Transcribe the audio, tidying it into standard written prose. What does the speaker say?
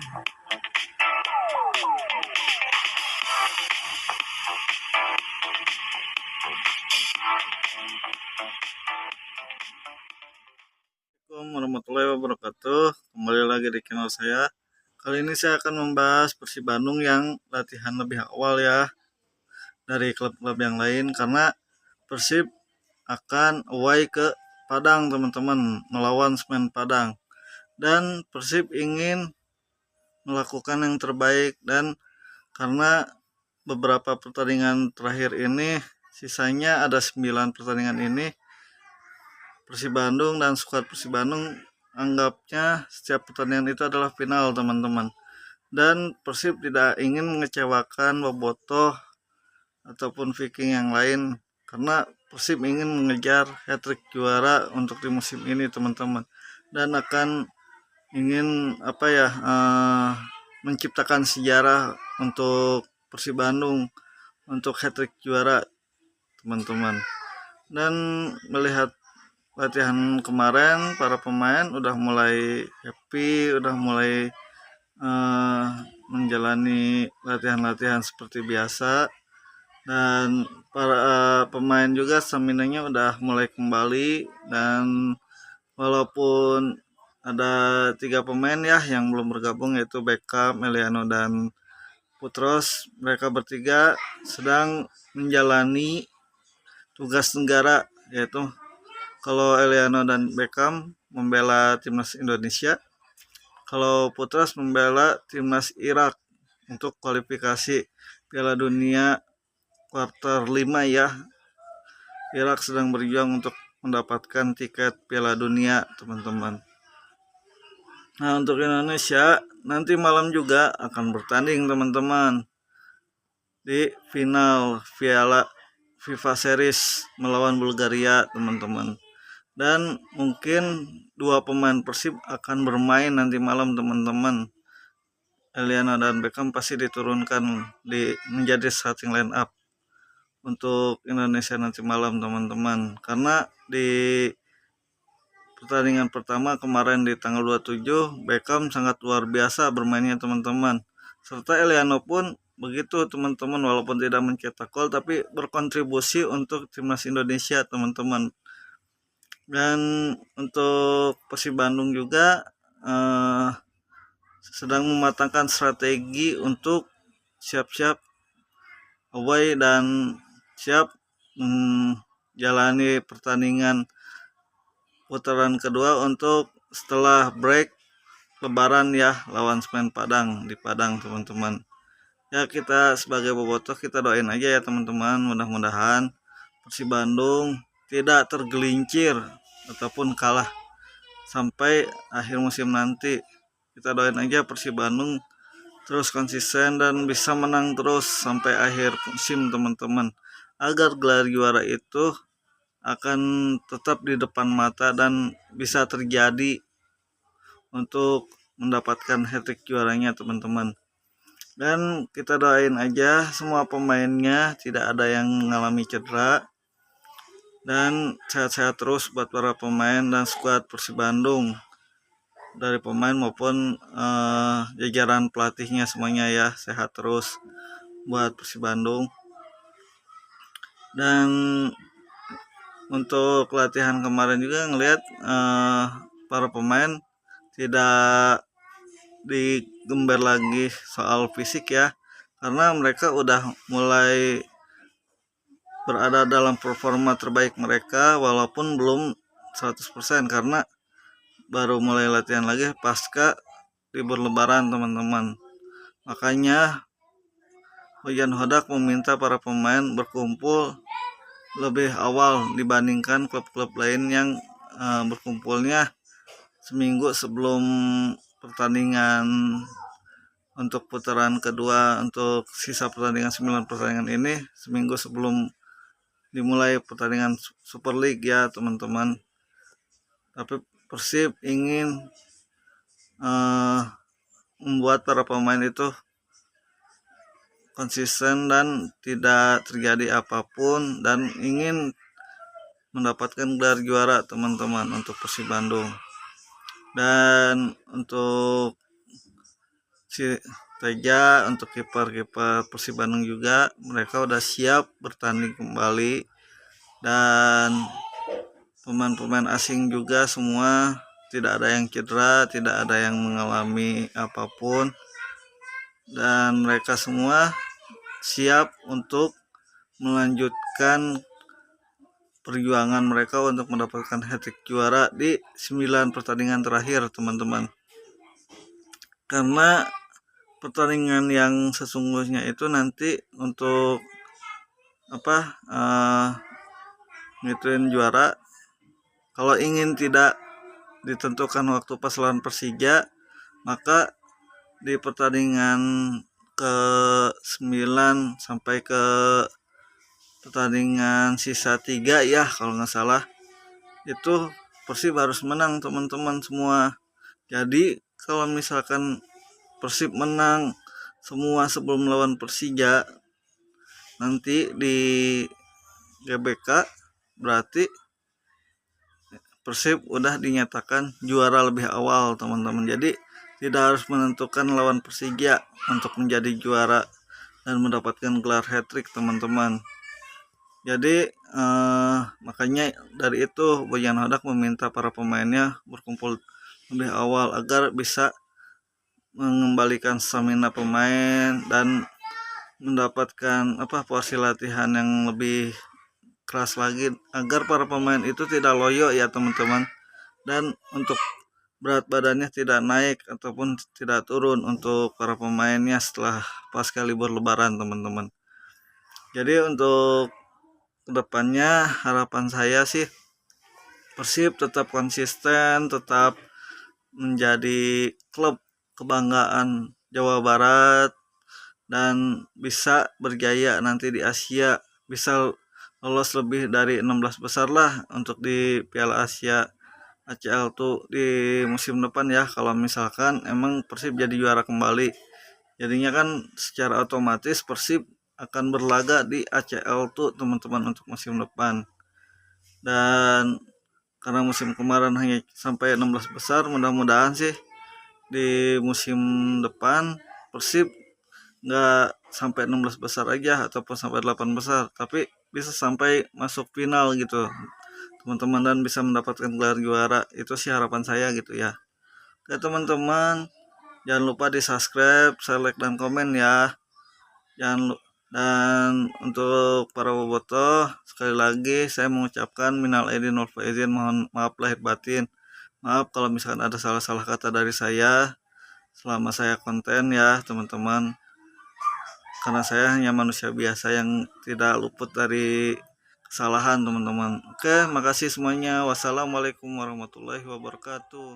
Assalamualaikum warahmatullahi wabarakatuh. Kembali lagi di channel saya. Kali ini saya akan membahas Persib Bandung yang latihan lebih awal ya dari klub-klub yang lain, karena Persib akan away ke Padang teman-teman, melawan Semen Padang, dan Persib ingin melakukan yang terbaik, dan karena beberapa pertandingan terakhir ini, sisanya ada 9 pertandingan ini, Persib Bandung dan skuad Persib Bandung anggapnya setiap pertandingan itu adalah final teman-teman, dan Persib tidak ingin mengecewakan Bobotoh ataupun Viking yang lain, karena Persib ingin mengejar hat-trick juara untuk di musim ini teman-teman, dan akan ingin menciptakan sejarah untuk Persib Bandung untuk hat-trick juara teman-teman. Dan melihat latihan kemarin, para pemain udah mulai happy, udah mulai menjalani latihan-latihan seperti biasa, dan para pemain juga stamina-nya udah mulai kembali. Dan walaupun ada 3 pemain ya yang belum bergabung, yaitu Beckham, Eliano, dan Putros, mereka bertiga sedang menjalani tugas negara, yaitu kalau Eliano dan Beckham membela timnas Indonesia, kalau Putras membela timnas Irak untuk kualifikasi Piala Dunia kuarter 5 ya. Irak sedang berjuang untuk mendapatkan tiket Piala Dunia teman-teman. Nah, untuk Indonesia nanti malam juga akan bertanding teman-teman di final Piala FIFA Series melawan Bulgaria teman-teman. Dan mungkin 2 pemain Persib akan bermain nanti malam teman-teman. Eliana dan Beckham pasti diturunkan menjadi starting line up untuk Indonesia nanti malam teman-teman, karena di pertandingan pertama kemarin di tanggal 27 Beckham sangat luar biasa bermainnya teman-teman, serta Eliano pun begitu teman-teman, walaupun tidak mencetak gol tapi berkontribusi untuk timnas Indonesia teman-teman. Dan untuk Persib Bandung juga sedang mematangkan strategi untuk siap-siap away dan siap menjalani pertandingan putaran kedua untuk setelah break lebaran ya, lawan Semen Padang di Padang teman-teman. Ya, kita sebagai bobotoh kita doain aja ya teman-teman, mudah-mudahan Persib Bandung tidak tergelincir ataupun kalah sampai akhir musim nanti. Kita doain aja Persib Bandung terus konsisten dan bisa menang terus sampai akhir musim teman-teman, agar gelar juara itu akan tetap di depan mata dan bisa terjadi untuk mendapatkan hat-trick juaranya teman-teman. Dan kita doain aja semua pemainnya tidak ada yang mengalami cedera, dan sehat-sehat terus buat para pemain dan skuad Persib Bandung, dari pemain maupun jajaran pelatihnya semuanya ya, sehat terus buat Persib Bandung. Dan untuk latihan kemarin juga ngelihat para pemain tidak digembar lagi soal fisik ya, karena mereka udah mulai berada dalam performa terbaik mereka, walaupun belum 100% karena baru mulai latihan lagi pasca libur lebaran teman-teman. Makanya Hujan Hodak meminta para pemain berkumpul lebih awal dibandingkan klub-klub lain yang berkumpulnya seminggu sebelum pertandingan untuk putaran kedua, untuk sisa pertandingan 9 pertandingan ini seminggu sebelum dimulai pertandingan Super League ya teman-teman. Tapi Persib ingin membuat para pemain itu konsisten dan tidak terjadi apapun, dan ingin mendapatkan gelar juara teman-teman untuk Persib Bandung. Dan untuk si Teja, untuk kiper-kiper Persib Bandung juga mereka udah siap bertanding kembali, dan pemain-pemain asing juga semua tidak ada yang cedera, tidak ada yang mengalami apapun, dan mereka semua siap untuk melanjutkan perjuangan mereka untuk mendapatkan hat-trick juara di 9 pertandingan terakhir, teman-teman. Karena pertandingan yang sesungguhnya itu nanti untuk ngituin juara, kalau ingin tidak ditentukan waktu pas lawan Persija, maka di pertandingan ke 9 sampai ke pertandingan sisa 3 ya kalau nggak salah, itu Persib harus menang, teman-teman semua. Jadi kalau misalkan Persib menang semua sebelum melawan Persija nanti di GBK, berarti Persib udah dinyatakan juara lebih awal, teman-teman. Jadi tidak harus menentukan lawan Persija untuk menjadi juara dan mendapatkan gelar hat-trick, teman-teman. Jadi makanya dari itu Boyan Hodak meminta para pemainnya berkumpul lebih awal agar bisa mengembalikan stamina pemain dan mendapatkan porsi latihan yang lebih keras lagi agar para pemain itu tidak loyo ya, teman-teman, dan untuk berat badannya tidak naik ataupun tidak turun untuk para pemainnya setelah pasca libur lebaran, teman-teman. Jadi untuk kedepannya harapan saya sih Persib tetap konsisten, tetap menjadi klub kebanggaan Jawa Barat, dan bisa berjaya nanti di Asia, bisa lolos lebih dari 16 besar lah untuk di Piala Asia ACL tuh di musim depan ya, kalau misalkan emang Persib jadi juara kembali. Jadinya kan secara otomatis Persib akan berlaga di ACL tuh, teman-teman, untuk musim depan. Dan karena musim kemarin hanya sampai 16 besar, mudah-mudahan sih di musim depan Persib nggak sampai 16 besar aja ataupun sampai 8 besar, tapi bisa sampai masuk final gitu, teman-teman, dan bisa mendapatkan gelar juara. Itu sih harapan saya gitu ya. Oke, teman-teman, jangan lupa di subscribe, like, dan komen ya. Dan untuk para bobotoh, sekali lagi saya mengucapkan minal aidin wal faizin, mohon maaf lahir batin. Maaf kalau misalkan ada salah-salah kata dari saya selama saya konten ya, teman-teman, karena saya hanya manusia biasa yang tidak luput dari kesalahan, teman-teman. Oke, makasih semuanya. Wassalamualaikum warahmatullahi wabarakatuh.